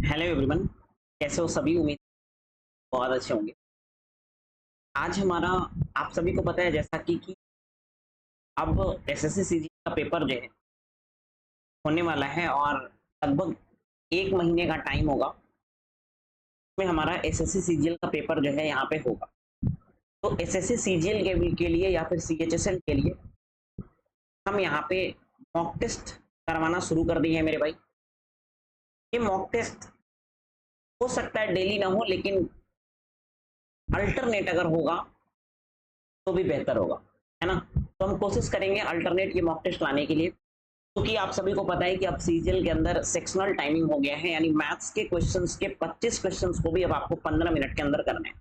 Hello everyone. कैसे हो सभी? उम्मीद बहुत अच्छे होंगे। आज हमारा, आप सभी को पता है जैसा कि अब एसएससी सीजी का पेपर जो है होने वाला है और लगभग 1 महीने का टाइम होगा। उसमें हमारा एसएससी सीजीएल का पेपर जो है यहाँ पे होगा। तो एसएससी सीजीएल के लिए या फिर सीएचएसएल के लिए हम यहाँ पे मॉक टेस्ट करवाना शुरू कर दिए हैं मेरे भाई। ये मॉक टेस्ट हो सकता है डेली ना हो, लेकिन अल्टरनेट अगर होगा तो भी बेहतर होगा, है ना? तो हम कोशिश करेंगे अल्टरनेट ये मॉक टेस्ट लाने के लिए, क्योंकि आप सभी को पता है कि अब सीजीएल के अंदर सेक्शनल टाइमिंग हो गया है, यानी मैथ्स के क्वेश्चंस के 25 क्वेश्चंस को भी अब आपको 15 मिनट के अंदर करना है।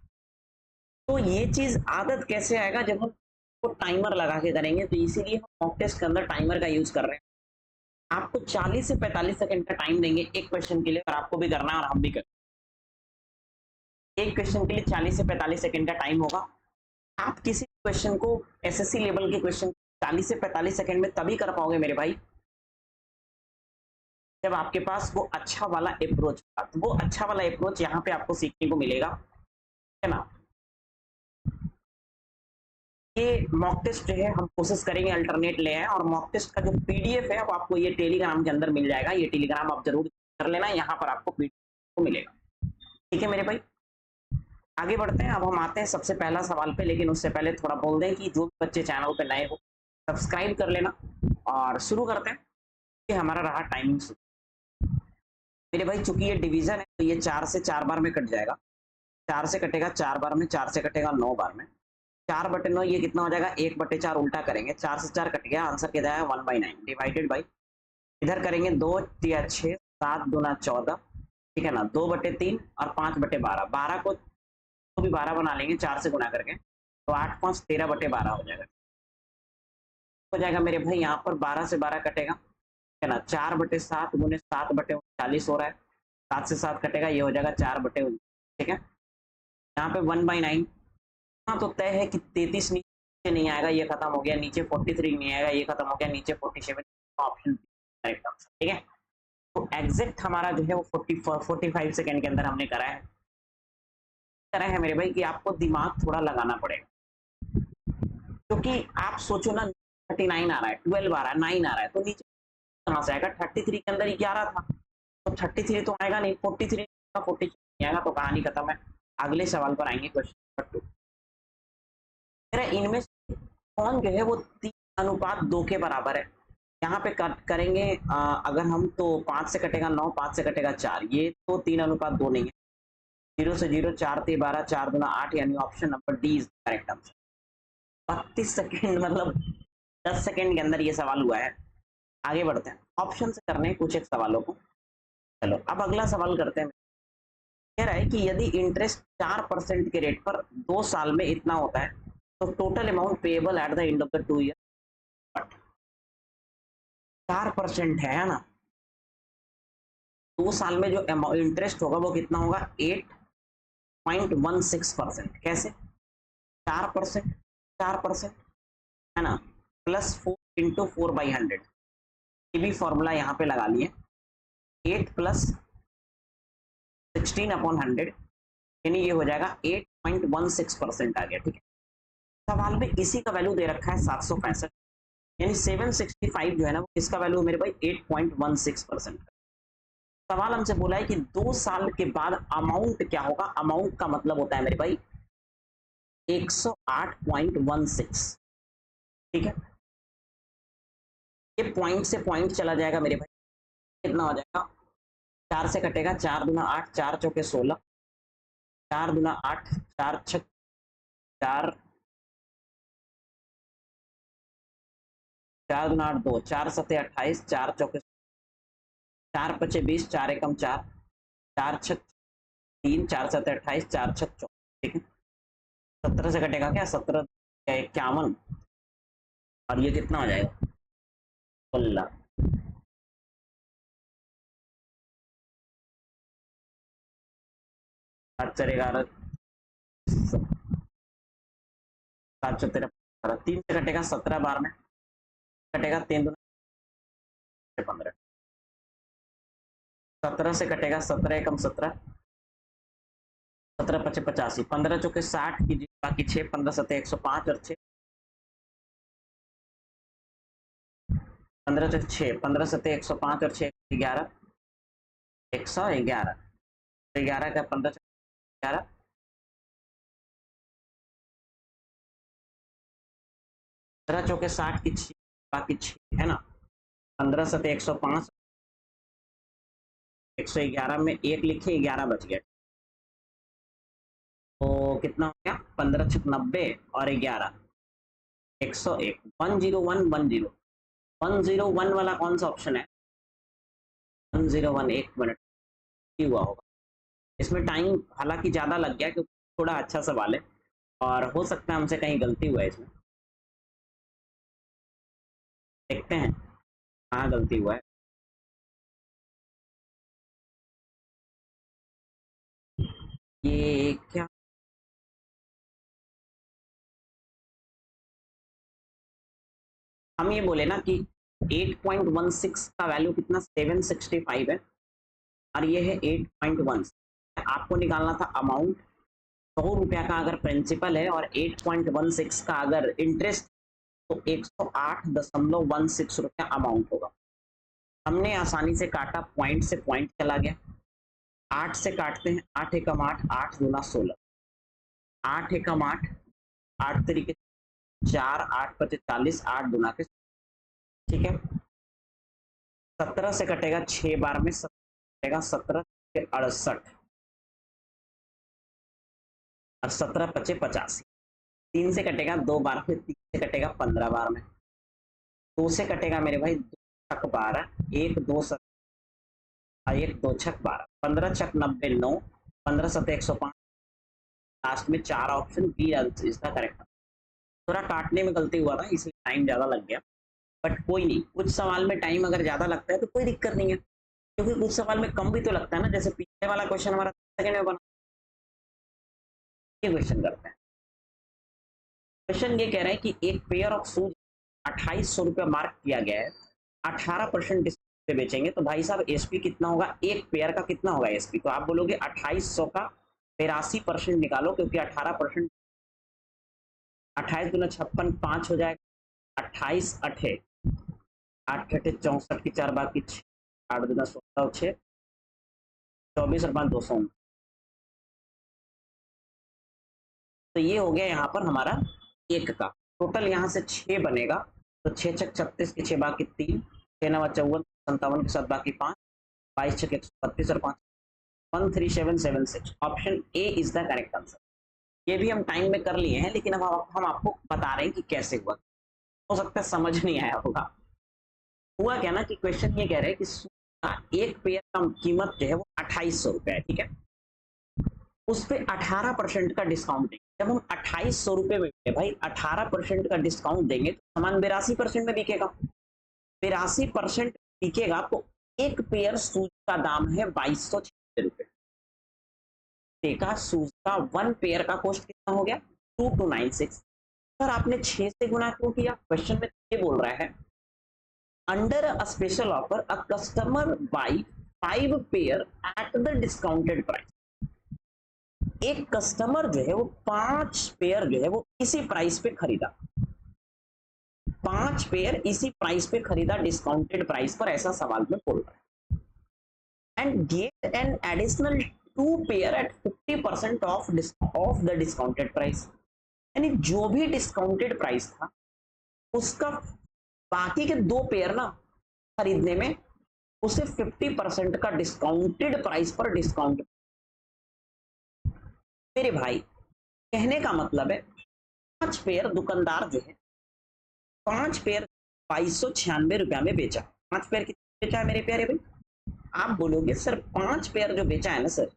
तो ये चीज आदत कैसे आएगा जब हम टाइमर लगा के करेंगे, तो इसीलिए हम मॉक टेस्ट के अंदर टाइमर का यूज कर रहे हैं। आपको 40 से 45 सेकंड का टाइम देंगे एक क्वेश्चन के लिए, और आपको भी करना है और हम भी करें। एक क्वेश्चन के लिए 40 से 45 सेकंड का टाइम होगा। आप किसी क्वेश्चन को, एसएससी लेवल के क्वेश्चन 40 से 45 सेकंड में तभी कर पाओगे मेरे भाई जब आपके पास वो अच्छा वाला अप्रोच होगा। तो वो अच्छा वाला अप्रोच यहाँ पे आपको सीखने को मिलेगा, है ना? ये मॉक टेस्ट जो है हम कोशिश करेंगे अल्टरनेट ले आए, और मॉक टेस्ट का जो पीडीएफ है वो आपको ये टेलीग्राम के अंदर मिल जाएगा। ये टेलीग्राम आप जरूर कर लेना, यहाँ पर आपको पीडीएफ को मिलेगा। ठीक है मेरे भाई, आगे बढ़ते हैं। अब हम आते हैं सबसे पहला सवाल पे, लेकिन उससे पहले थोड़ा बोल दें कि जो भी बच्चे चैनल पे नए हो सब्सक्राइब कर लेना। और शुरू करते हैं कि हमारा रहा टाइमिंग मेरे भाई। चूंकि ये डिवीजन है तो ये 4 से 4 बार में कट जाएगा। 4 से कटेगा 4 बार में, 4 से कटेगा 9 बार में। 4/9 ये कितना हो जाएगा? 1/4 उल्टा करेंगे, 4 से 4 कट गया, आंसर क्या जाएगा? 1/9 डिवाइडेड बाई, इधर करेंगे 2 या 6, 7 दूना 14, ठीक है ना? 2/3 और 5/12, 12 को भी 12 बना लेंगे 4 से गुना करके, तो 8×5 13/12 हो जाएगा। हो जाएगा मेरे भाई, यहाँ पर 12 से 12 कटेगा, है ना? 4/7 गुने 7/39 हो रहा है। 7 से 7 कटेगा, ये हो जाएगा 4/19, ठीक है? यहाँ पे 1/9। हाँ, तो तय है कि 33 नीचे नहीं आएगा, ये खत्म हो गया। नीचे 43 नहीं आएगा, ये खत्म हो गया। नीचे 47, ऑप्शन करेक्ट आंसर, ठीक है? तो एग्जैक्ट हमारा जो है वो 45 सेकंड के अंदर हमने करा है मेरे भाई, कि आपको दिमाग थोड़ा लगाना पड़ेगा। क्योंकि आप सोचो ना, 39 आ रहा है, 12 आ रहा है, 9 आ रहा है, तो नीचे कहाँ से आएगा? 33 के अंदर ही 11 था, तो 33 तो आएगा नहीं। 43 का 43 नहीं आएगा, तो कहानी खत्म है। अगले सवाल पर आएंगे, क्वेश्चन नंबर 2। मेरा इनमें से कौन जो है वो 3:2 के बराबर है? यहाँ पे कट करेंगे अगर हम, तो 5 से कटेगा 9, 5 से कटेगा 4, ये तो 3:2 नहीं है। 0 से 0, 4×3 12, 4×2 8, यानी option number D is correct answer. 32 second मतलब 10 सेकेंड के अंदर ये सवाल हुआ है। आगे बढ़ते हैं, ऑप्शन से करने हैं कुछ एक सवालों को। चलो अब अगला सवाल करते हैं। कह रहा है कि यदि इंटरेस्ट 4% के रेट पर 2 साल में इतना होता है, तो total amount payable at the end of the 2 year. 4% है ना? 2 साल में जो इंटरेस्ट होगा वो कितना होगा? 8.16%। कैसे? 4%, 4%, है ना? +4 × 4/100, ये भी फॉर्मूला यहाँ पे लगा लिए। 8 + 16/100, यानी ये हो जाएगा 8.16% आ गया, ठीक है? सवाल में इसी का वैल्यू दे रखा है 765, यानी 765 जो है ना, वो किसका वैल्यू है मेरे भाई? 8.16%। सवाल हमसे बोला है कि 2 साल के बाद अमाउंट क्या होगा? अमाउंट का मतलब होता है मेरे भाई 108.16, ठीक है? ये पॉइंट से पॉइंट चला जाएगा मेरे भाई, कितना हो जाएगा? 4 से कटेगा 4×8, 4×4 = 16, 4×8, 4×6 4, 4×8 2, 4×7 28, 4×4 4×5 20, 4×1 4, 4×6 3, 4×7 28, 4×6 24, ठीक है? 17 से कटेगा क्या? 17×51, और ये कितना हो जाएगा? 16। 8×4 = 11, 7×4 = 3 से कटेगा 17 बार में, कटेगा 3×2 = 15। 17 से कटेगा 17 एकम 17, 17 पचे 85, 15 चौके 60 कीजिए, बाकी 6, 15 सत्ते 105 और 6, 15 चौके 6, 15 सत्ते 105 और 6 11, 111, 11 का 15 11, 15 चौके 60 की 6, बाकी 6 है ना, 15 सत्ते 105, 111 में 1 लिखे, 11 बच गया, तो कितना हो गया, 15 छक 90 और 11, 101, 101 10, 101 वाला कौन सा ऑप्शन है, 101, 1 मिनट ही हुआ होगा, इसमें टाइम हालांकि ज़्यादा लग गया क्योंकि थोड़ा अच्छा सवाल है और हो सकता है हमसे कहीं गलती हुआ है इसमें, देखते हैं कहाँ गलती हुआ है। ये क्या, हम ये बोले ना कि 8.16 का वैल्यू कितना 765 है और ये है 8.1, आपको निकालना था अमाउंट, 100 रुपया का अगर प्रिंसिपल है और 8.16 का अगर इंटरेस्ट, तो 108.16 रुपया अमाउंट होगा। हमने आसानी से काटा, पॉइंट से पॉइंट चला गया, 8 से काटते हैं, 8 एकम 8, 8 दूना 16, 8 एकम 8, 8 तरीके 4, 8 पचे 40, 8 दूना के, ठीक है, 17 से कटेगा 6 बार में, 17 17 68 और 17 पचे 85, 3 से कटेगा 2 बार में, 3 से कटेगा 15 बार में, 2 से कटेगा मेरे भाई 2 छक 12, 1 2 और 1 2 छक 12, 15 छक 90 9, 15 सत्ते 105, लास्ट में 4 option B is the correct. थोड़ा काटने में गलती हुआ था इसलिए टाइम ज़्यादा लग गया, बट कोई नहीं, कुछ सवाल में टाइम अगर ज़्यादा लगता है तो कोई दिक्कत नहीं है, क्योंकि कुछ सवाल में कम भी तो लगता है ना, जैसे पीछे वाला क्वेश्चन हमारा सेकंड में बना, ये क्वेश्चन करते हैं। क्वेश्चन ये कह रहे हैं कि एक पेयर ऑफ शूज 2800 रुपया मार्क किया गया है, 18% डिस्काउंट पे बेचेंगे, तो भाई साहब एसपी कितना होगा, एक पेयर का कितना होगा एसपी, तो आप बोलोगे 2800 का 83% निकालो, क्योंकि 18%, 28 दूना 56, 5 हो जाएगा, 28 अठे 8 अठे 64 की 4 बाकी 6, 8 दूना 16 और 6 24 और 5 200, तो ये हो गया यहाँ पर हमारा एक का टोटल, यहाँ से 6 बनेगा, तो 6 छक 36 की 6 बाकी 3, 6 नवा 54, 57 के साथ बाकी 5, 22 छक 132 और 5, 13776, option A is the correct answer. ये भी हम टाइम में कर लिए हैं, लेकिन अब हम आपको बता रहे हैं कि कैसे हुआ, हो सकता है समझ नहीं आया होगा। हुआ क्या ना कि क्वेश्चन ये कह रहे हैं कि एक पेयर का कीमत जो है वो 2800 रुपया है, ठीक है, उस पर 18% का डिस्काउंट देंगे, जब हम 2800 रुपये में भाई 18% का डिस्काउंट देंगे तो सामान 82% में बिकेगा, 82% बिकेगा, तो एक पेयर शूज का दाम है 2296 रुपये, देखा शूज का वन पेयर का कॉस्ट कितना हो गया 2296, सर आपने 6 से गुना क्यों किया, क्वेश्चन में ये बोल रहा है under a special offer a customer by 5 pair at the discounted price, एक कस्टमर जो है वो 5 पेयर जो है वो इसी प्राइस पे खरीदा, 5 पेयर इसी प्राइस पे खरीदा डिस्काउंटेड प्राइस पर, ऐसा सवाल में बोल रहा है, and get an additional 2 pair at 50% of the discounted price, यानी जो भी डिस्काउंटेड प्राइस था उसका बाकी के 2 पेयर ना खरीदने में उसे 50% का डिस्काउंटेड प्राइस पर डिस्काउंट, मेरे भाई कहने का मतलब है 5 पेयर दुकानदार जो है 5 पेयर 2296 रुपया में बेचा, 5 पेयर कितने बेचा है मेरे प्यारे भाई, आप बोलोगे सर 5 पेयर जो बेचा है ना सर,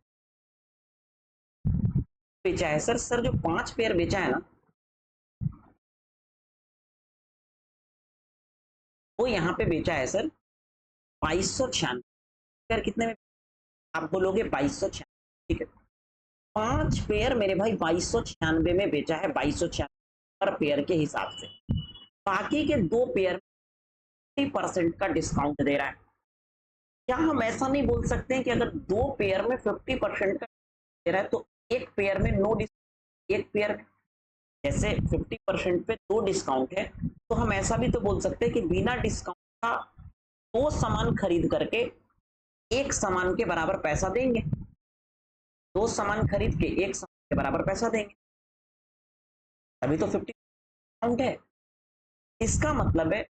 बेचा है सर, सर जो 5 पेयर बेचा है ना वो यहाँ पे बेचा है सर 2296 पेयर, कितने में, आप बोलोगे 2296, ठीक है, 5 पेयर मेरे भाई 2296 में बेचा है, 2296 पर पेयर के हिसाब से, बाकी के 2 पेयर 50% का डिस्काउंट दे रहा है, क्या हम ऐसा नहीं बोल सकते हैं कि अगर दो पेयर में 50% का दे रहा है तो एक पेयर में नो डिस्काउंट, एक पेयर में जैसे 50% पे दो डिस्काउंट है, तो हम ऐसा भी तो बोल सकते हैं कि बिना डिस्काउंट का दो सामान खरीद करके एक सामान के बराबर पैसा देंगे, दो सामान खरीद के एक सामान के बराबर पैसा देंगे, तभी तो 50 डिस्काउंट है। इसका मतलब है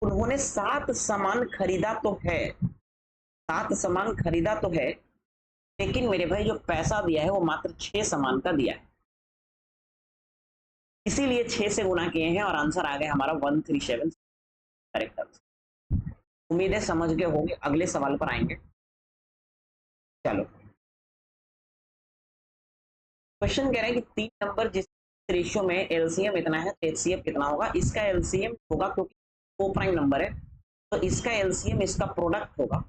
उन्होंने सात सामान खरीदा तो है, सात सामान खरीदा तो है, लेकिन मेरे भाई जो पैसा दिया है वो मात्र 6 सामान का दिया है, इसीलिए 6 से गुना किए हैं और आंसर आ गया हमारा 137। Correct answer. उम्मीद है समझ गए होंगे, अगले सवाल पर आएंगे। चलो, क्वेश्चन कह रहा है कि 3 नंबर जिस रेशियो में एलसीएम इतना है तो एचसीएफ कितना होगा। इसका एलसीएम होगा क्योंकि को प्राइम नंबर है, तो इसका एलसीएम इसका प्रोडक्ट होगा।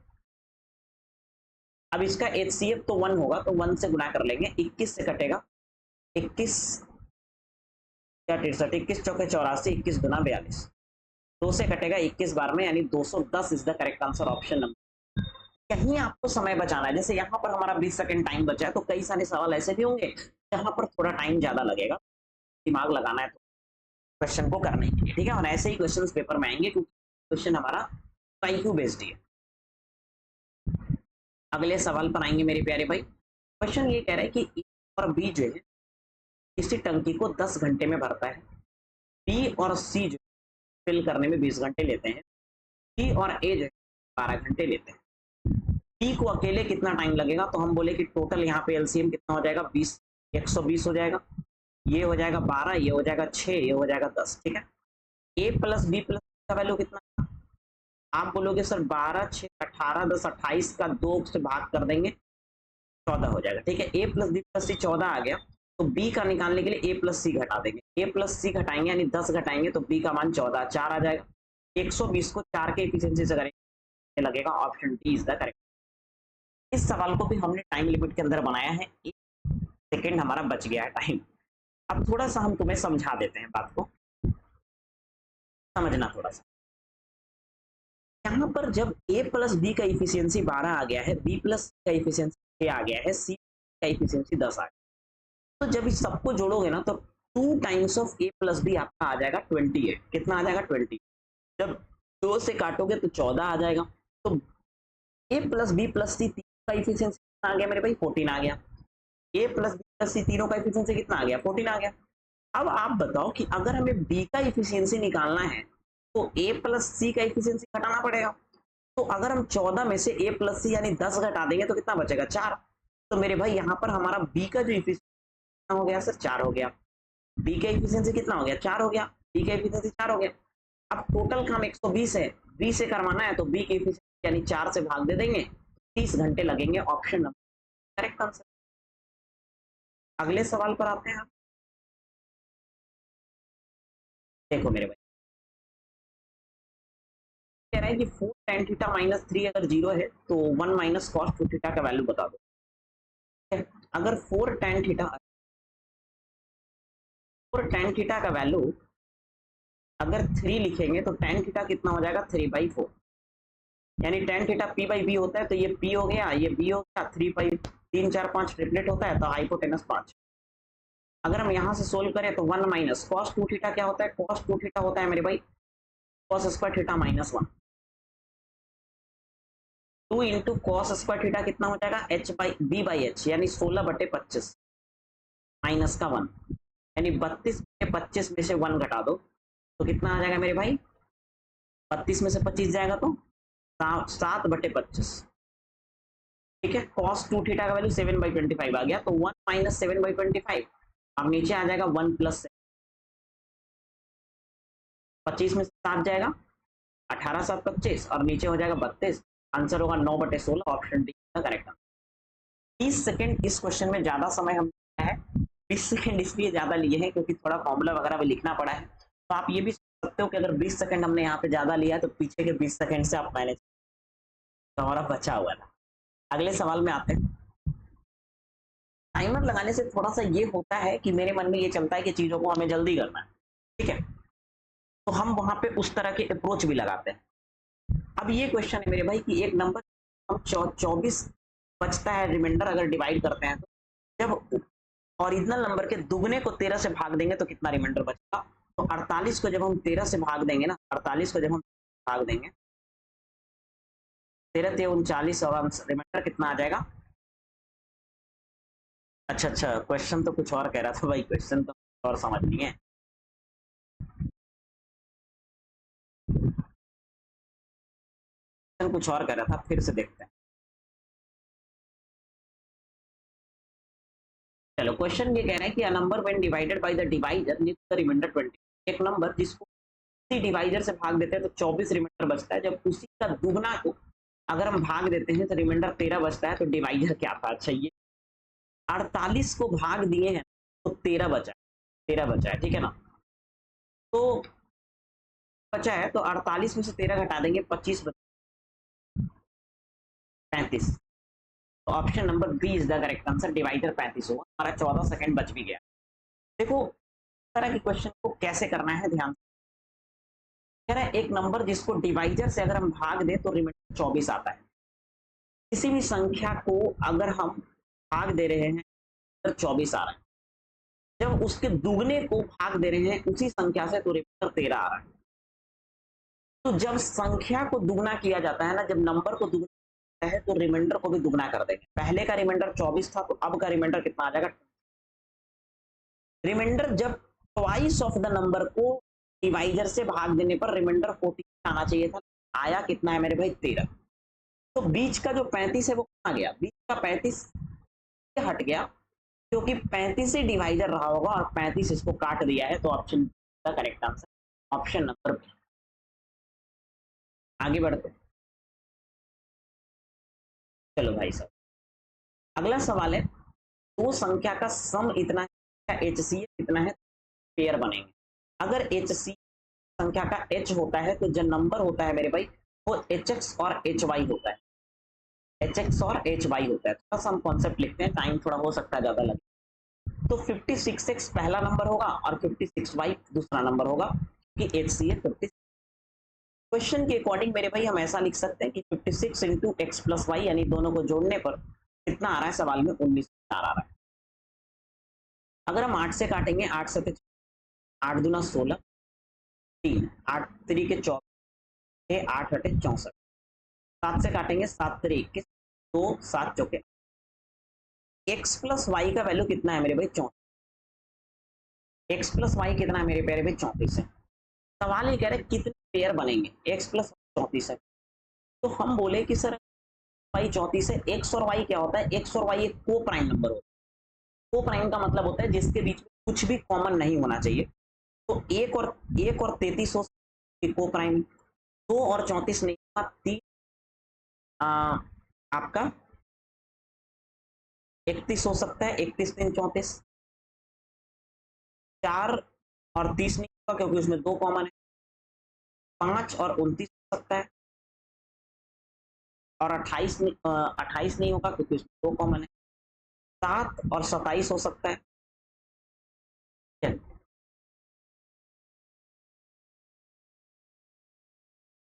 अब इसका एचसीएफ तो 1 होगा, तो 1 से गुना कर लेंगे, 21 से कटेगा, 21 या 63, 21 चौके 84, 21 गुना 42, 2 से कटेगा 21 बार में, यानी 210 is the correct answer, option number. कहीं आपको समय बचाना है, जैसे यहाँ पर हमारा 20 सेकंड टाइम बचा है, तो कई सारे सवाल ऐसे भी होंगे जहां पर थोड़ा टाइम ज्यादा लगेगा, दिमाग लगाना है तो क्वेश्चन को करने के लिए, ठीक है। और ऐसे ही क्वेश्चन पेपर में आएंगे क्योंकि क्वेश्चन हमारा आईक्यू बेस्ड है। अगले सवाल पर आएंगे मेरे प्यारे भाई। क्वेश्चन ये कह रहा है कि ए और बी जो है इसी टंकी को 10 घंटे में भरता है, बी और सी जो फिल करने में 20 घंटे लेते हैं, डी और ए जो है 12 घंटे लेते हैं। बी को अकेले कितना टाइम लगेगा, तो हम बोले कि टोटल यहाँ पे एलसीएम कितना हो जाएगा, 20, 120 हो जाएगा, ये हो जाएगा 12, ये हो जाएगा 6, ये हो जाएगा 10, ठीक है। ए प्लस बी प्लस का वैल्यू कितना, आप बोलोगे सर 12, 6, 18, 10, 28 का 2 से भाग कर देंगे, 14 हो जाएगा, ठीक है। ए प्लस बी प्लस सी 14 आ गया, तो बी का निकालने के लिए ए प्लस सी घटा देंगे, ए प्लस सी घटाएंगे यानी 10 घटाएंगे तो बी का मान 14, 4 आ जाएगा। 120 को 4 के एफिशिएंसी से करेंगे, लगेगा option D is the correct. इस सवाल को भी हमने टाइम लिमिट के अंदर बनाया है, 1 सेकेंड हमारा बच गया है टाइम। अब थोड़ा सा हम तुम्हें समझा देते हैं, बात को समझना थोड़ा सा। यहाँ पर जब a प्लस बी का इफिशियंसी 12 आ गया है, b प्लस का इफिशियंसी 6 आ गया है, c का इफिशियंसी 10 आ गया, तो जब इस सबको जोड़ोगे ना तो 2 times of a plus B आपका आ जाएगा 28। कितना आ जाएगा, 20। जब 2 से काटोगे तो 14 आ जाएगा। तो a प्लस बी प्लस सी का इफिशियंसी कितना आ गया मेरे भाई, 14 आ गया। a प्लस बी प्लस सी तीनों का इफिशियंसी कितना आ गया, 14 आ गया। अब आप बताओ कि अगर हमें b का इफिशियंसी निकालना है तो a प्लस सी का इफिशियंसी घटाना पड़ेगा। तो अगर हम 14 में से a प्लस सी यानी 10 घटा देंगे तो कितना बचेगा, 4। तो मेरे भाई यहाँ पर हमारा b का जो इफिशियंसी हो गया सर, 4 हो गया। b का इफिशियंसी कितना हो गया, 4 हो गया। b का इफिशियंसी 4 हो गया। अब टोटल काम 120 है, b से करवाना है तो b की इफिशियंसी यानी 4 से भाग दे देंगे, 30 घंटे लगेंगे, ऑप्शन नंबर करेक्ट आंसर। अगले सवाल पर आते हैं। देखो मेरे भाई, कह रहा है कि 4 tan थीटा माइनस 3 अगर 0 है तो 1 माइनस कॉस 2 थीटा का वैल्यू बता दो। अगर 4 tan थीटा का वैल्यू अगर 3 लिखेंगे तो tan थीटा कितना हो जाएगा, 3/4, यानी tan theta p by B होता है, तो ये p हो गया, ये b हो गया, 3 3 4 5 ट्रिपलेट होता है तो हाइपोटेनस 5। अगर हम यहाँ से सोल्व करें तो 1 माइनस कॉस 2 थीटा क्या होता है, कॉस 2 थीटा होता है मेरे भाई cos square theta minus 1। 2 into cos square theta कितना हो जाएगा, h by B by H, यानी 16/25 माइनस का 1, यानी 32/25 में से 1 घटा दो तो कितना आ जाएगा मेरे भाई, 32 में से 25 जाएगा तो 7/25, ठीक है। कॉस 2 थीटा का वैल्यू 7/25 आ गया, तो 1 माइनस 7/25, अब नीचे आ जाएगा 1 प्लस 25 में 7 जाएगा, 18 7 25 और नीचे हो जाएगा 32, आंसर होगा 9/16, ऑप्शन डी का करेक्ट आंसर। 20 सेकंड इस क्वेश्चन में ज्यादा समय हम है, 20 सेकंड इसलिए ज्यादा लिए हैं क्योंकि थोड़ा फॉर्मूला वगैरह भी लिखना पड़ा है। तो आप ये भी सोच सकते हो कि अगर 20 सेकंड हमने यहाँ पे ज्यादा लिया है तो पीछे के 20 सेकंड से आप मैनेज, तो हमारा बचा हुआ था। अगले सवाल में आते हैं। टाइमर लगाने से थोड़ा सा ये होता है कि मेरे मन में ये चलता है कि चीजों को हमें जल्दी करना है, ठीक है, तो हम वहां पे उस तरह के अप्रोच भी लगाते हैं। अब ये क्वेश्चन है मेरे भाई कि एक नंबर हम 24 बचता है रिमाइंडर अगर डिवाइड करते हैं तो जब ओरिजिनल नंबर के दुगने को 13 से भाग देंगे तो कितना रिमाइंडर बचेगा? तो 48 को जब हम 13 से भाग देंगे ना, 48 को जब हम भाग देंगे 13 ते 39 और रिमाइंडर कितना आ जाएगा? अच्छा अच्छा, क्वेश्चन तो कुछ और कह रहा था भाई, क्वेश्चन तो और समझ नहीं है। कुछ और कह रहा था, फिर से देखते हैं। चलो, क्वेश्चन ये कह रहा है कि a number when divided by the divisor leaves the remainder 20। एक नंबर जिसको उसी डिवाइजर से भाग देते हैं तो 24 रिमाइंडर बचता है, जब उसी का दुगना को अगर हम भाग देते हैं तो रिमाइंडर 13 बचता है। तो डिवाइजर क्या था? अच्छा, ये 48 को भाग दिए हैं तो 13 बचा है, 13 बचा है, ठीक है ना। तो बचा है तो 48 में से 13 घटा देंगे, 25 35। तो option number B is the correct answer, divider 35 होगा। हमारा 14 सेकंड बच भी गया। देखो, इस तरह के क्वेश्चन को कैसे करना है, ध्यान से। कह रहा है एक नंबर जिसको डिवाइजर से अगर हम भाग दें तो रिमाइंडर 24 आता है। किसी भी संख्या को अगर हम भाग दे रहे हैं तो 24 आ रहा है, जब उसके दुगने को भाग दे रहे हैं उसी संख्या से तो रिमाइंडर 13 आ रहा है। तो जब संख्या को दुगना किया जाता है ना, जब नंबर को दुगना किया है तो रिमाइंडर को भी दुगना कर देंगे। पहले का रिमाइंडर 24 था तो अब का रिमाइंडर कितना आ जाएगा? रिमाइंडर जब ट्वाइस ऑफ द नंबर को डिवाइजर से भाग देने पर रिमाइंडर 14 आना चाहिए था, आया कितना है मेरे भाई? 13। तो बीच का जो 35 है वो कहाँ गया? बीच का 35 हट गया, क्योंकि 35 से डिवाइजर रहा होगा और 35 इसको काट दिया है। तो ऑप्शन का correct answer option number B. आगे बढ़ते, चलो भाई साहब, अगला सवाल है, दो संख्या का सम इतना है, HCF कितना है, पेयर बनेंगे। अगर HCF संख्या का H होता है तो जो नंबर होता है मेरे भाई वो HX और HY होता है, HX और HY होता है। थोड़ा सा हम कॉन्सेप्ट लिखते हैं, टाइम थोड़ा हो सकता है ज्यादा लगे। तो 56x पहला नंबर होगा और 56y दूसरा नंबर होगा, कि HCF 56। क्वेश्चन के अकॉर्डिंग मेरे भाई हम ऐसा लिख सकते हैं कि 56 इंटू एक्स प्लस वाई, यानी दोनों को जोड़ने पर कितना आ रहा है? सवाल में 19 आ रहा है। अगर हम 8 से काटेंगे, 8 से 8 दूना 16, 3 8 3 के 24, 8 हटे 64। 7 से काटेंगे, 7 3 21, 2 7 चौके। एक्स प्लस वाई का वैल्यू कितना है मेरे भाई? 34। एक्स प्लस वाई कितना है मेरे प्यारे भाई? 34 है। सवाल ये कह रहे हैं कितने पेयर बनेंगे? एक्स प्लस 34 है, तो हम बोले कि सर वाई 34 है, एक्स और वाई क्या होता है? एक्स और वाई एक को प्राइम नंबर होता है। को प्राइम का मतलब होता है जिसके बीच में कुछ भी कॉमन नहीं होना चाहिए। तो एक और 33 हो को प्राइम, 2 और 34 नहीं होगा, 3 आपका 31 हो सकता है, 31 3 34। 4 और 30 नहीं होगा क्योंकि उसमें 2 कॉमन है। 5 और 29 हो सकता है, और 28 नहीं होगा क्योंकि उसमें 2 कॉमन है। 7 और 27 हो सकता है।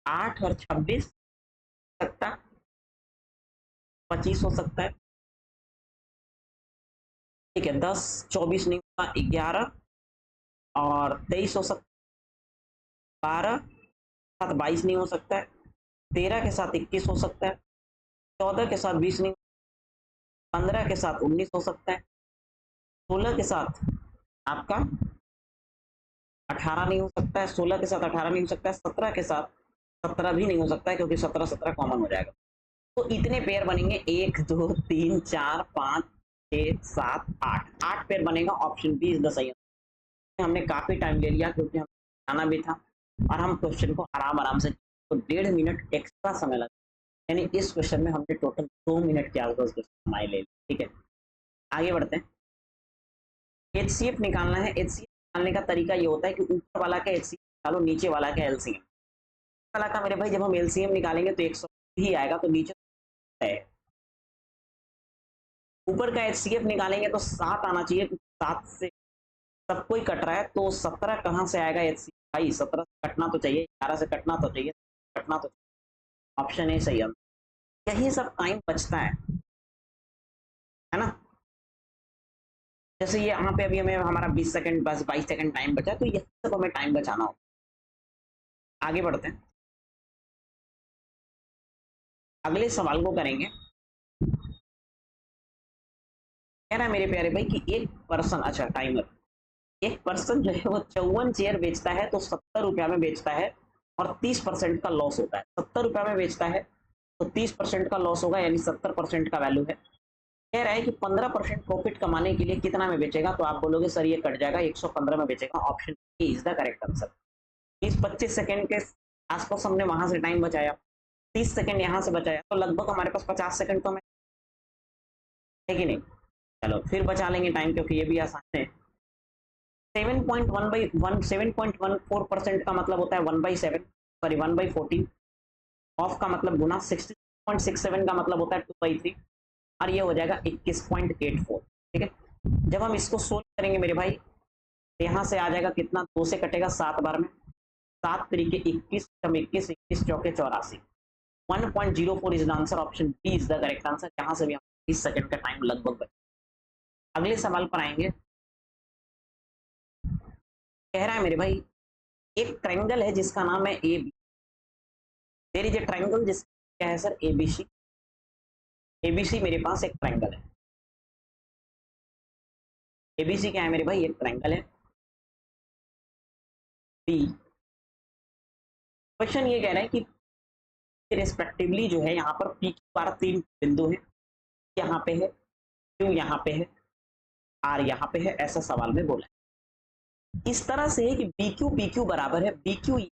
8 और 26 सकता, 25 हो सकता है, ठीक है। 10 24 नहीं होगा, 11 और 23 हो सकता है। 12 के साथ 22 नहीं हो सकता है। 13 के साथ 21 हो सकता है। 14 के साथ 20 नहीं, 15 के साथ 19 हो सकता है। 16 के साथ आपका 18 नहीं हो सकता है। 16 के साथ 18 नहीं हो सकता है। 17 के साथ 17 भी नहीं हो सकता है क्योंकि 17 17 कॉमन हो जाएगा। तो इतने पेयर बनेंगे, 1 2 3 4 5 6 7 8, 8 पेयर बनेगा। ऑप्शन बी इज द सही आंसर। हमने काफी टाइम ले लिया क्योंकि हम आना भी था और हम क्वेश्चन को आराम आराम से, तो 1.5 मिनट एक्स्ट्रा समय लगा, यानी इस क्वेश्चन में हमने टोटल 2 मिनट के आसपास समय ले लिया, ठीक है। आगे बढ़ते हैं। HCF निकालना है। HCF निकालने का तरीका ये होता है कि ऊपर वाला का HCF निकालो, नीचे वाला का LCM। वाला का मेरे भाई जब हम LCM निकालेंगे तो 100 ही आएगा, तो नीचे है। ऊपर का HCF निकालेंगे तो 7 आना चाहिए, 7 से सब कोई कट रहा है, तो 17 कहाँ से आएगा? HCF भाई 17 से कटना तो चाहिए, 11 से कटना तो चाहिए, कटना तो। ऑप्शन ए सही है। यही सब टाइम बचता है ना। जैसे ये यहाँ पे अभी हमें हमारा 20 सेकंड बस 22 सेकंड टाइम बचा, तो ये सब हमें टाइम बचाना होगा। आगे बढ़ते हैं, अगले सवाल को करेंगे। कह रहा है मेरे प्यारे भाई कि एक पर्सन, अच्छा टाइमर, एक पर्सन जो है वो 54 चेयर बेचता है तो 70 रुपया में बेचता है और 30% का लॉस होता है। 70 रुपया में बेचता है तो 30% का लॉस होगा, यानी 70% का वैल्यू है। कह रहा है कि 15% प्रॉफिट कमाने के लिए कितना में बेचेगा, तो आप बोलोगे सर ये कट जाएगा, 115 में बेचेगा। Option A is the correct answer. 20-25 second के आसपास हमने वहां से टाइम बचाया, 30 सेकंड यहाँ से बचाया, तो लगभग हमारे पास 50 सेकंड तो है कि नहीं। चलो फिर बचा लेंगे टाइम, क्योंकि ये भी आसान है। 7.14% का मतलब होता है 1/7, सॉरी 1/14। ऑफ का मतलब गुना, 60.67 का मतलब होता है 2/3, और ये हो जाएगा 21.84। ठीक है, जब हम इसको सोल्व करेंगे मेरे भाई, तो यहाँ से आ जाएगा कितना, 2 से कटेगा 7 बार में, 7 तरीके 21, 21, 21 चौके 84, 1.04 is the answer. Option B is the correct answer. यहाँ से भी हम 30 सेकंड का टाइम लगभग बचा। अगले सवाल पर आएंगे। कह रहा है मेरे भाई एक ट्रायंगल है जिसका नाम है A B. There is a triangle जिस क्या है सर, एबीसी। एबीसी मेरे पास एक ट्रायंगल है। एबीसी क्या है मेरे भाई, एक ट्रायंगल है। बी, क्वेश्चन ये कह रहा है कि रिस्पेक्टिवली जो है यहाँ पर पी क्यू आर 3 बिंदु है, यहाँ पे है, क्यू यहाँ पे है, आर यहाँ पे है, ऐसा सवाल में बोला है। इस तरह से है कि बी क्यू पी क्यू बराबर है, बी क्यू ये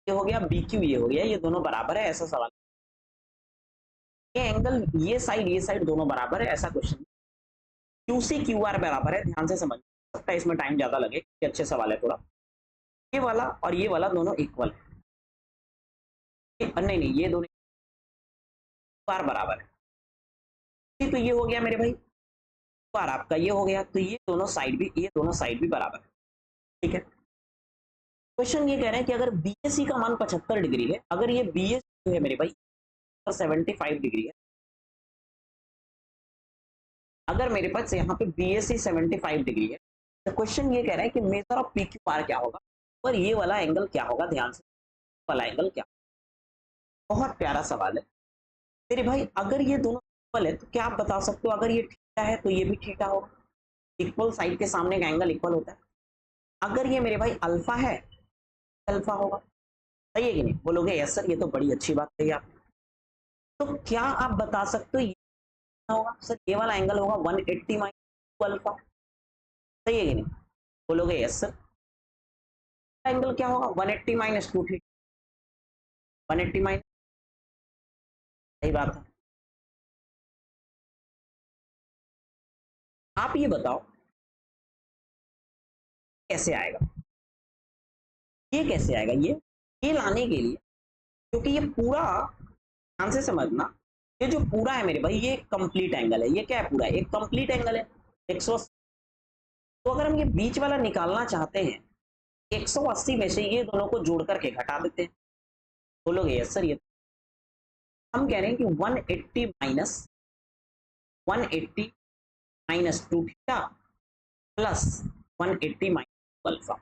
हो गया, बी क्यू ये हो गया, ये दोनों बराबर है, ऐसा सवाल। ये एंगल, ये साइड दोनों बराबर है, ऐसा question. Q C Q R बराबर है, ध्यान से समझ सकता है, इसमें टाइम ज्यादा लगे, ये अच्छे सवाल है थोड़ा। ये वाला और ये वाला दोनों इक्वल है, नहीं नहीं ये दोनों बार बराबर है। तो ये हो गया मेरे भाई बार, आपका ये हो गया, तो ये दोनों साइड भी, ये दोनों साइड भी बराबर है। ठीक है, क्वेश्चन ये कह रहे हैं कि अगर बीएससी का मान 75 डिग्री है, अगर ये बीएससी है मेरे भाई 75 डिग्री है, अगर मेरे पास यहाँ पे बीएससी 75 डिग्री है, तो क्वेश्चन ये कह रहा है कि measure of P Q R क्या होगा और ये वाला एंगल क्या होगा। ध्यान से, वाला एंगल क्या, बहुत प्यारा सवाल है मेरे भाई। अगर ये दोनों इक्वल है तो क्या आप बता सकते हो, अगर ये थीटा है तो ये भी थीटा होगा। इक्वल साइड के सामने का एंगल इक्वल होता है। अगर ये मेरे भाई अल्फा है, अल्फा होगा। सही है कि नहीं, बोलोगे यस सर, ये तो बड़ी अच्छी बात कही आपने। तो क्या आप बता सकते हो ये होगा सर, ये वाला एंगल होगा 180 माइनस अल्फा। सही है कि नहीं, बोलोगे यस सर। एंगल क्या होगा 180 माइनस 2 थीटा, 180 माइनस, सही बात है। आप ये बताओ कैसे आएगा, ये कैसे आएगा, ये लाने के लिए, क्योंकि ये पूरा ध्यान से समझना, ये जो पूरा है मेरे भाई ये कंप्लीट एंगल है। ये क्या है, पूरा एक कंप्लीट एंगल है 180। तो अगर हम ये बीच वाला निकालना चाहते हैं, 180 में से ये दोनों को जोड़ करके घटा देते हैं। बोलोगे यस सर, ये हम कह रहे हैं कि 180 minus 180 minus 2 theta plus 180 minus alpha.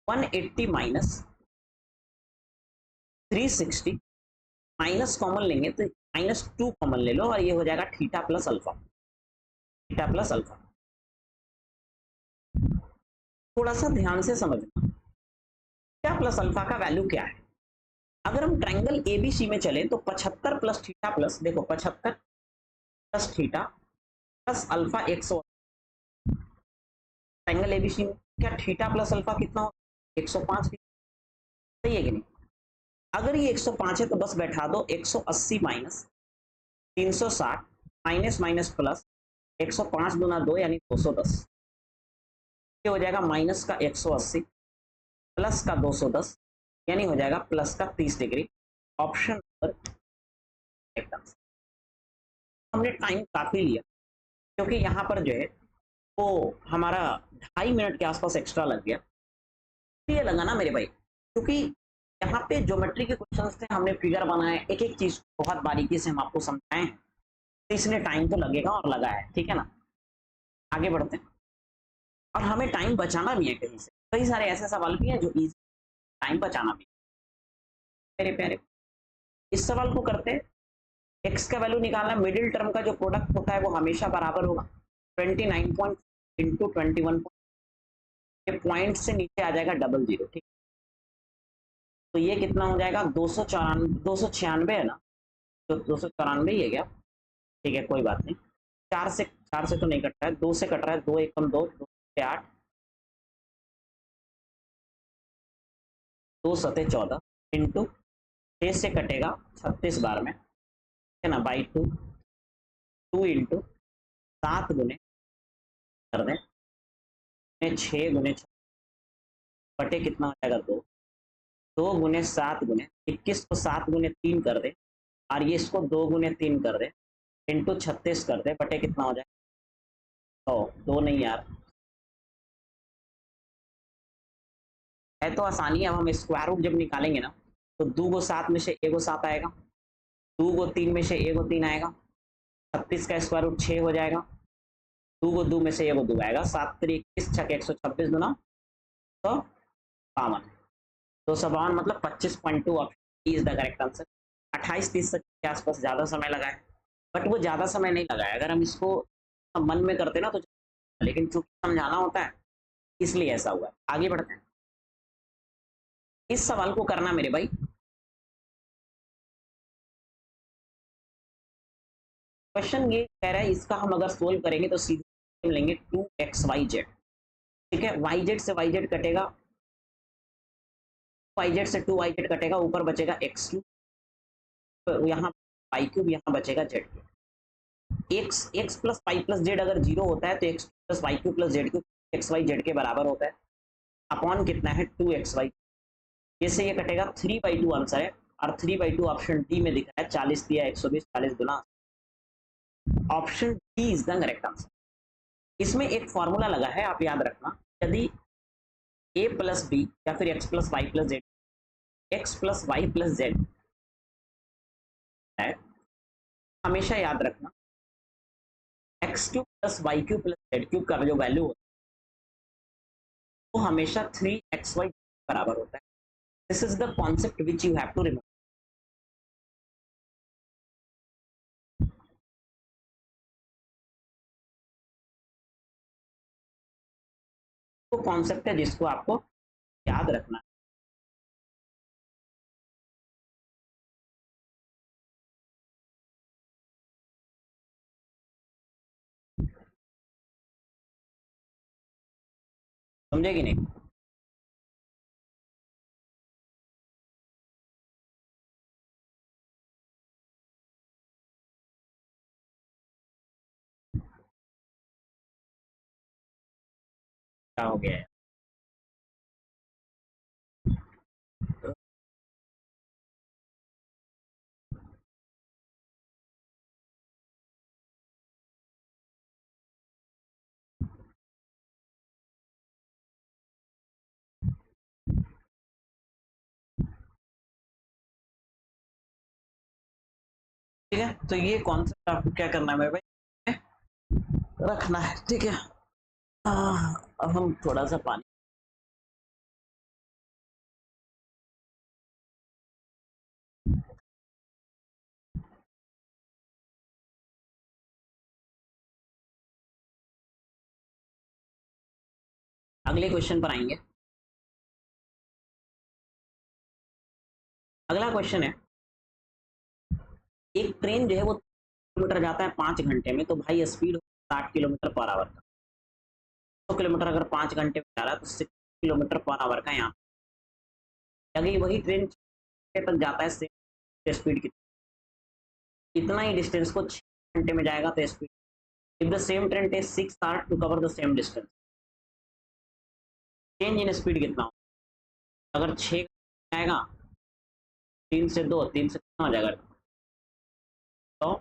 180 minus 360 minus common लेंगे तो -2 कॉमन ले लो, और ये हो जाएगा theta plus alpha, theta plus alpha. थोड़ा सा ध्यान से समझना, थीटा प्लस अल्फा का वैल्यू क्या है। अगर हम ट्रायंगल एबीसी में चलें तो 75 प्लस थीटा प्लस, देखो 75 plus theta plus alpha 100। Triangle ABC में क्या थीटा प्लस अल्फा कितना हो, 105। सही है कि नहीं। अगर ये 105 है तो बस बैठा दो 180 माइनस 360 माइनस माइनस प्लस 105 गुना 2 यानी 210। ये हो जाएगा माइनस का 180 प्लस का 210 यानी हो जाएगा प्लस का 30 डिग्री। ऑप्शन नंबर एकदम। हमने टाइम काफी लिया क्योंकि यहाँ पर जो है वो हमारा 2.5 मिनट के आसपास एक्स्ट्रा लग गया। ये लगा ना मेरे भाई, क्योंकि यहाँ पे ज्योमेट्री के क्वेश्चंस थे, हमने फिगर बनाए, एक एक चीज बहुत बारीकी से हम आपको समझाए हैं, तो इसलिए टाइम तो लगेगा और लगा है, ठीक है ना। आगे बढ़ते हैं, और हमें टाइम बचाना भी है, कहीं से कई सारे ऐसे सवाल भी हैं जो इजी, टाइम बचाना भी है। मेरे प्यारे, इस सवाल को करते हैं। एक्स का वैल्यू निकालना, मिडिल टर्म का जो प्रोडक्ट होता है वो हमेशा बराबर होगा 29 पॉइंट इंटू 21 पॉइंट से नीचे आ जाएगा डबल जीरो, ठीक। तो ये कितना हो जाएगा, 296 है ना, तो 294 ही है क्या, ठीक है कोई बात नहीं। चार से तो नहीं कट रहा है, दो से कट रहा है, दो एकम दो, दो से आठ, दो सते 14 इंटू 6 से कटेगा 36 बार में, है ना, बाई टू, टू इंटू 7 गुने कर दें, 6 गुने बटे कितना हो जाएगा, दो, 2 गुने 7 गुने 21 को 7 गुने 3 कर दे, और ये इसको 2 गुने 3 कर दे, इंटू 36 कर दे, बटे कितना हो जाए, दो नहीं यार, है तो आसानी है। अब हम स्क्वायर रूट जब निकालेंगे ना, तो 2 को 7 में से एगो 7 आएगा, 2 को 3 में से एगो 3 आएगा, 36 का स्क्वायर रूट 6 हो जाएगा, 2 को 2 में से एगो 2 आएगा, 7 3 21 छक 126 गुना तो 52, 252 मतलब 25.2 option is the correct answer. 28-30 के आसपास ज़्यादा समय लगा है, बट वो ज़्यादा समय नहीं लगा है, अगर हम इसको मन में करते ना तो, लेकिन चूंकि समझाना होता है इसलिए ऐसा हुआ है। आगे बढ़ते हैं, इस सवाल को करना मेरे भाई। क्वेश्चन ये कह रहा है, इसका हम अगर सोल्व करेंगे तो सीधे लेंगे 2xyz, ठीक है, yz से yz कटेगा, yz से 2yz कटेगा, ऊपर बचेगा x क्यूब, तो यहाँ y क्यूब, यहाँ बचेगा z cube. x plus y plus z अगर जीरो होता है तो x plus y cube plus z cube x y z के बराबर होता है, अपॉन कितना है 2xy, इससे ये कटेगा 3/2 आंसर है, और 3/2 ऑप्शन डी में दिखा है, 40 दिया 120, 40 गुना, option D is the correct answer. इसमें एक फॉर्मूला लगा है, आप याद रखना, यदि a प्लस बी या फिर x plus y plus z, x plus y plus z है, हमेशा याद रखना x cube plus y cube plus z cube का जो वैल्यू होता है वो हमेशा 3xy बराबर होता है। This is the concept which you have to remember. वो कॉन्सेप्ट है जिसको आपको याद रखना है। समझे कि नहीं। क्या हो गया है, ठीक है, तो ये कॉन्सेप्ट आपको क्या करना है मेरे भाई, रखना है, ठीक है। अब हम थोड़ा सा पानी, अगले क्वेश्चन पर आएंगे। अगला क्वेश्चन है, एक ट्रेन जो है वो किलोमीटर जाता है 5 घंटे में, तो भाई स्पीड 60 किलोमीटर पर आवर का, 100 किलोमीटर अगर 5 घंटे में जा रहा है तो 60 किलोमीटर पर आवर का यहाँ, अगर वही ट्रेन तक जाता है सेम स्पीड कितना, इतना ही डिस्टेंस को 6 घंटे में जाएगा तो speed, if the same train take 6 hour to cover the same distance, change in speed कितना हो, अगर 6 जाएगा, 3 से 2, 3 से कितना हो जाएगा, तो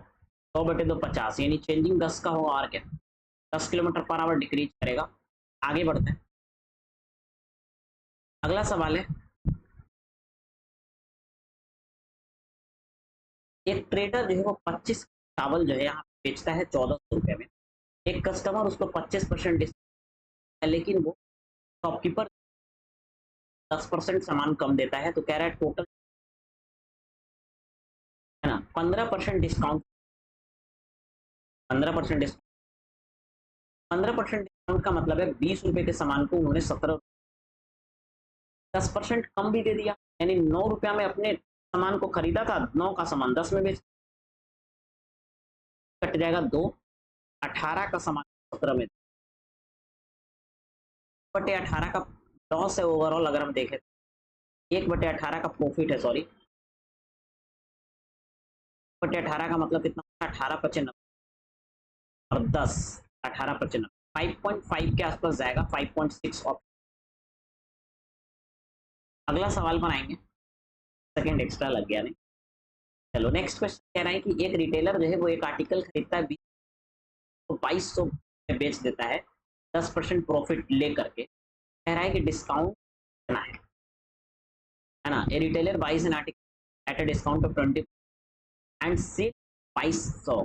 100/2 50, यानी चेंजिंग 10 का होगा, और क्या 10 किलोमीटर पर आवर डिक्रीज करेगा। आगे बढ़ते हैं, अगला सवाल है, एक ट्रेडर जो है वो 25 चावल जो है यहाँ बेचता है 1400 रुपये में। एक कस्टमर उसको 25% डिस्काउंट है, लेकिन वो शॉपकीपर 10% सामान कम देता है, तो कह रहा है टोटल है ना 15% डिस्काउंट। 15% डिस्काउंट, 15% डिस्काउंट का मतलब है 20 रुपए के सामान को उन्होंने 17, 10% कम भी दे दिया, यानी 9 रुपया में अपने सामान को खरीदा था, 9 का सामान 10 में बेच, कट जाएगा 2, 18 का सामान 17 में, 1/18 का लॉस है ओवरऑल। अगर हम देखें 1/18 का प्रॉफिट है, सॉरी 1/18 का मतलब कितना, 18/95 और 10, 18/95 5.5 के आसपास जाएगा, 5.6 ऑफ। अगला सवाल पर आएंगे, सेकंड एक्स्ट्रा लग गया नहीं। चलो नेक्स्ट क्वेश्चन कह रहा है कि एक रिटेलर जो है वो एक आर्टिकल खरीदता है 2200 में बेच देता है 10% प्रॉफिट ले करके, कह रहा है कि डिस्काउंट कितना है ना। A retailer buys an article at a discount of 20 and sell 2200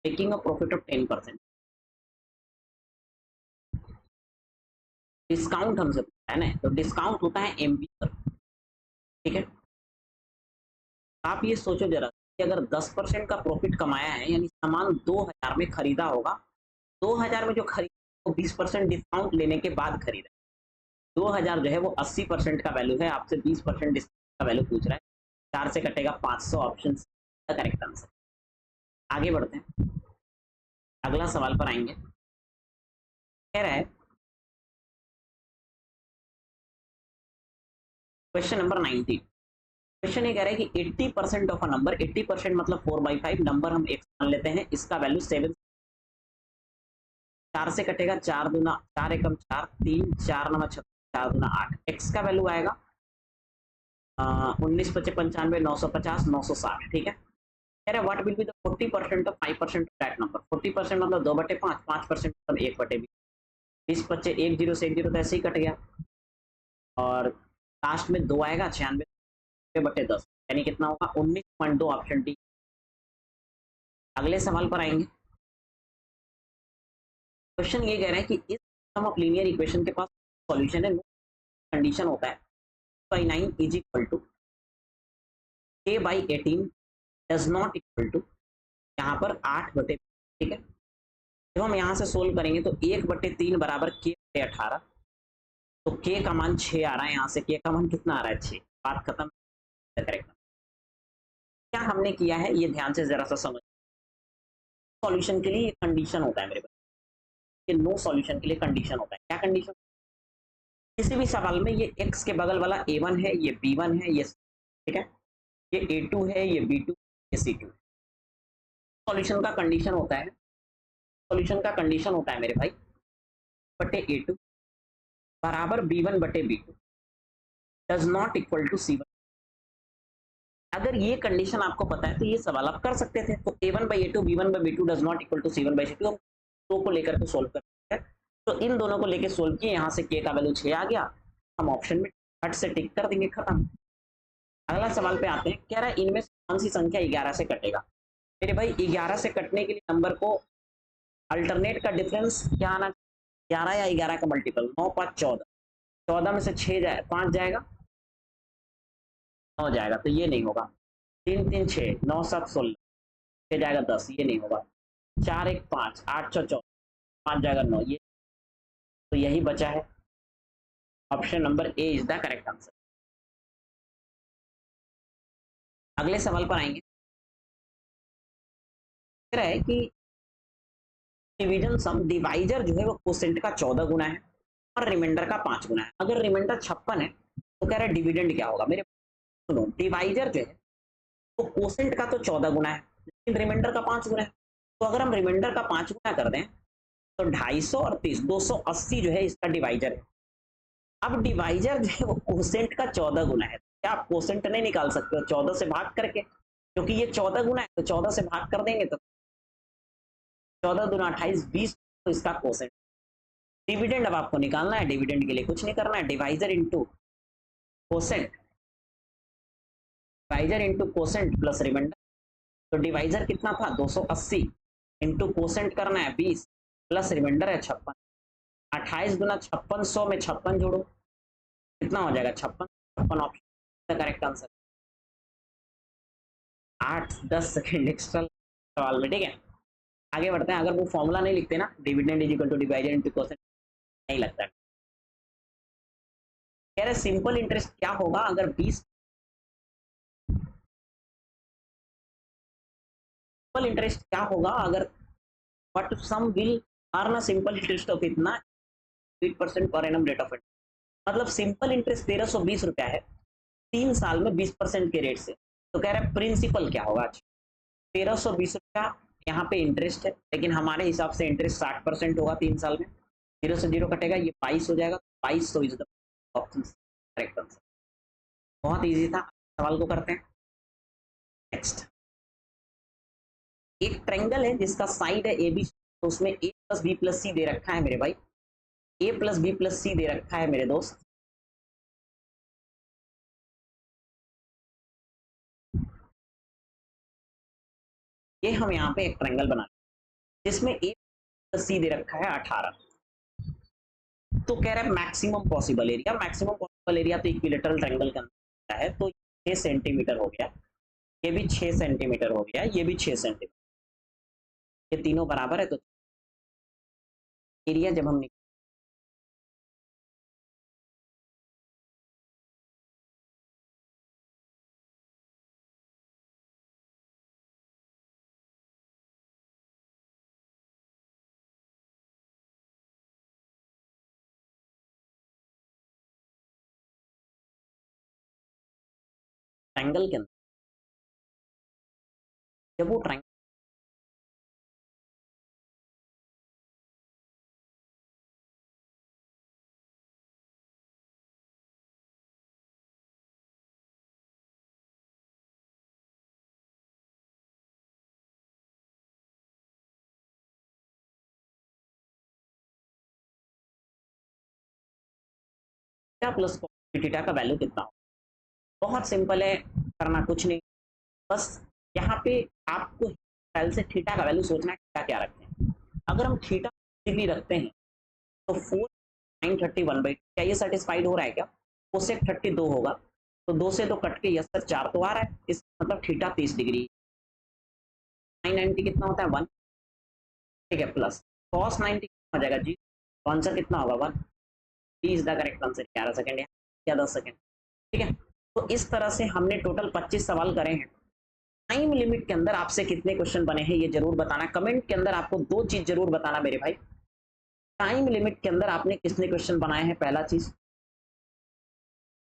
making a profit of 10%। Discount हमसे पूछा है ना, तो डिस्काउंट होता है एमपी पर, ठीक है। आप ये सोचो जरा कि अगर 10% का प्रॉफिट कमाया है, यानी सामान 2000 में खरीदा होगा, 2000 में जो खरीदा वो 20% डिस्काउंट लेने के बाद खरीदा, 2000 जो है वो 80% का वैल्यू है, आपसे 20% डिस्काउंट का वैल्यू पूछ रहा है। 4 से कटेगा 500, ऑप्शन का करेक्ट आंसर। आगे बढ़ते हैं, अगला सवाल पर आएंगे। कह रहा है क्वेश्चन नंबर 90। क्वेश्चन ये कह रहा है कि 80% ऑफ अ नंबर, 80% मतलब 4/5 नंबर हम एक्स मान लेते हैं, इसका वैल्यू 7, 4 से कटेगा 4 दूना 4 एकम 4, 3 4 नवा 6, 4 दूना 8, एक्स का वैल्यू आएगा 19 पचे 95, 950, 960, ठीक है। कह रहे what will be the 40% of 5% of that number. 40% मतलब 2/5, 5% मतलब 1/20, 20 बच्चे 1 जीरो से 1 जीरो तो ऐसे ही कट गया, और लास्ट में 2 आएगा, 96/10, यानी कितना होगा 19.2, ऑप्शन डी। अगले सवाल पर आएंगे। क्वेश्चन ये कह रहा है कि इस सम ऑफ लीनियर इक्वेशन के पास सॉल्यूशन है, कंडीशन होता है 9 is equal to k/18 does not equal to, यहाँ पर 8/, ठीक है। जब हम यहाँ से सोल्व करेंगे तो 1/3 बराबर k/18, तो k का मान 6 आ रहा है, यहाँ से k का मान कितना आ रहा है 6, बात खत्म, करेक्ट। क्या हमने किया है ये ध्यान से जरा सा समझ। सॉल्यूशन के लिए ये कंडीशन होता है मेरे पास, ये नो सॉल्यूशन के लिए कंडीशन होता है। क्या कंडीशन, किसी भी सवाल में ये x के बगल वाला a1 है, ये b1 है, ये ठीक है, ये a2 है, ये b2, ये c2। सॉल्यूशन का कंडीशन होता है, सॉल्यूशन का कंडीशन होता है मेरे भाई बटे a2 बराबर b1/b2 does not equal to c1। अगर ये कंडीशन आपको पता है तो ये सवाल आप कर सकते थे, तो a1/a2 b1/b2 does not equal to c1/c2, हम दो को लेकर के सोल्व करते हैं। तो इन दोनों को लेकर सोल्व किए, यहाँ से k का वैल्यू 6 आ गया, हम ऑप्शन में हट से टिक कर देंगे, खत्म। अगला सवाल पे आते हैं। कह रहा है इनमें से कौन सी संख्या 11 से कटेगा। मेरे भाई 11 से कटने के लिए नंबर को अल्टरनेट का डिफरेंस क्या आना, 11 या 11 का मल्टीपल, 9 5 14, 14 में से 6 जाए 5 जाएगा, 9 जाएगा, तो ये नहीं होगा। 3 3 6, 9 7 16, 6 जाएगा 10, ये नहीं होगा। 4 1 5, 8 6 14, 5 जाएगा 9, ये तो यही बचा है, option number A is the correct answer. अगले सवाल पर आएंगे। कह रहा है कि डिवीजन सम, डिवाइजर जो है वो कोसेंट का 14 गुना है और रिमाइंडर का 5 गुना है। अगर रिमाइंडर 56 है तो कह रहा है डिविडेंड क्या होगा। मेरे सुनो, डिवाइजर जो है वो कोसेंट का तो 14 गुना है, लेकिन रिमाइंडर का 5 गुना है, तो अगर हम रिमाइंडर का 5 गुना कर दें तो 250 और 30, 280 जो है इसका डिवाइजर है। अब डिवाइजर जो है वो कोसेंट का 14 गुना है, क्या आप कोसेंट नहीं निकाल सकते हो 14 से भाग करके, क्योंकि ये 14 गुना है तो 14 से भाग कर देंगे तो 14 दूना 28, 20, तो इसका कोसेंट। डिविडेंड अब आपको निकालना है, डिविडेंड के लिए कुछ नहीं करना है, divisor into quotient, divisor into quotient plus remainder, तो डिवाइजर कितना था 280 इंटू कोसेंट करना है 20 प्लस रिमाइंडर है 56। 28 गुना 5600 में 56 जोड़ो, कितना हो जाएगा 56। 56 option correct answer. 8-10 second extra सवाल में, ठीक है। आगे बढ़ते हैं। अगर वो फॉर्मूला नहीं लिखते ना, dividend is equal two divided into quotient, नहीं लगता। कह रहे सिंपल इंटरेस्ट क्या होगा अगर 20, सिंपल इंटरेस्ट क्या होगा अगर, but sum will earn simple interest of इतना 8% per annum rate of interest. मतलब सिंपल इंटरेस्ट 1320 रुपया है 3 साल में 20% के रेट से। तो कह रहे हैं प्रिंसिपल क्या होगा। 1320 रुपया यहाँ पे इंटरेस्ट है, लेकिन हमारे हिसाब से इंटरेस्ट 60% होगा 3 साल में। 0 से 0 कटेगा, ये 22 हो जाएगा। 2200 is the option correct answer. बहुत इजी था। सवाल को करते हैं नेक्स्ट। एक ट्रायंगल है जिसका साइड है ए बी, तो उसमें ए प्लस बी प्लस सी दे रखा है मेरे भाई। ए प्लस बी प्लस सी दे रखा है मेरे दोस्त। ये हम यहाँ पे एक ट्रायंगल बना जिसमें ए प्लस सी दे रखा है 18। तो कह रहा है maximum possible area, maximum possible area तो इक्विलेटरल ट्रायंगल का अंदर है, तो 6 सेंटीमीटर हो गया, ये भी 6 सेंटीमीटर हो गया, ये भी 6 सेंटीमीटर, ये तीनों बराबर है। तो एरिया जब हम ट्रायंगल के अंदर, जब वो ट्रायंगल प्लस थीटा का वैल्यू कितना हो। बहुत सिंपल है, करना कुछ नहीं, बस यहाँ पे आपको पहले से थीटा का वैल्यू सोचना है क्या क्या रखते हैं। अगर हम थीटा भी रखते हैं तो 4 sin 30 क्या ये सेटिस्फाइड हो रहा है क्या। कोसेक 32 होगा, तो 2 से तो कट के यस सर 4 तो आ रहा है, इस मतलब थीटा 30 डिग्री। sin 90 कितना होता है 1, ठीक है, प्लस cos 90 कितना हो जाएगा जी, तो आंसर कितना होगा 1। D is the correct answer. 11 second या 10 सेकंड, ठीक है। तो इस तरह से हमने टोटल 25 सवाल करे हैं। टाइम लिमिट के अंदर आपसे कितने क्वेश्चन बने हैं ये जरूर बताना। कमेंट के अंदर आपको 2 चीज जरूर बताना मेरे भाई। टाइम लिमिट के अंदर आपने कितने क्वेश्चन बनाए हैं, पहला चीज,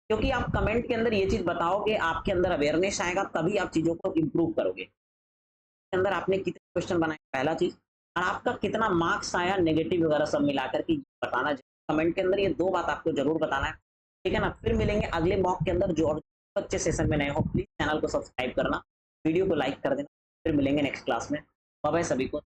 क्योंकि आप कमेंट के अंदर ये चीज बताओगे, आपके अंदर अवेयरनेस आएगा, तभी आप चीजों को इंप्रूव करोगे। के अंदर आपने कितने क्वेश्चन बनाए, पहला चीज, और आपका कितना मार्क्स आया नेगेटिव वगैरह सब मिलाकर के बताना। कमेंट के अंदर ये 2 बात आपको जरूर बताना है, ठीक है ना। फिर मिलेंगे अगले मॉक के अंदर। जो और अच्छे सेशन में नए हो प्लीज चैनल को सब्सक्राइब करना, वीडियो को लाइक कर देना। फिर मिलेंगे नेक्स्ट क्लास में। बाय बाय सभी को।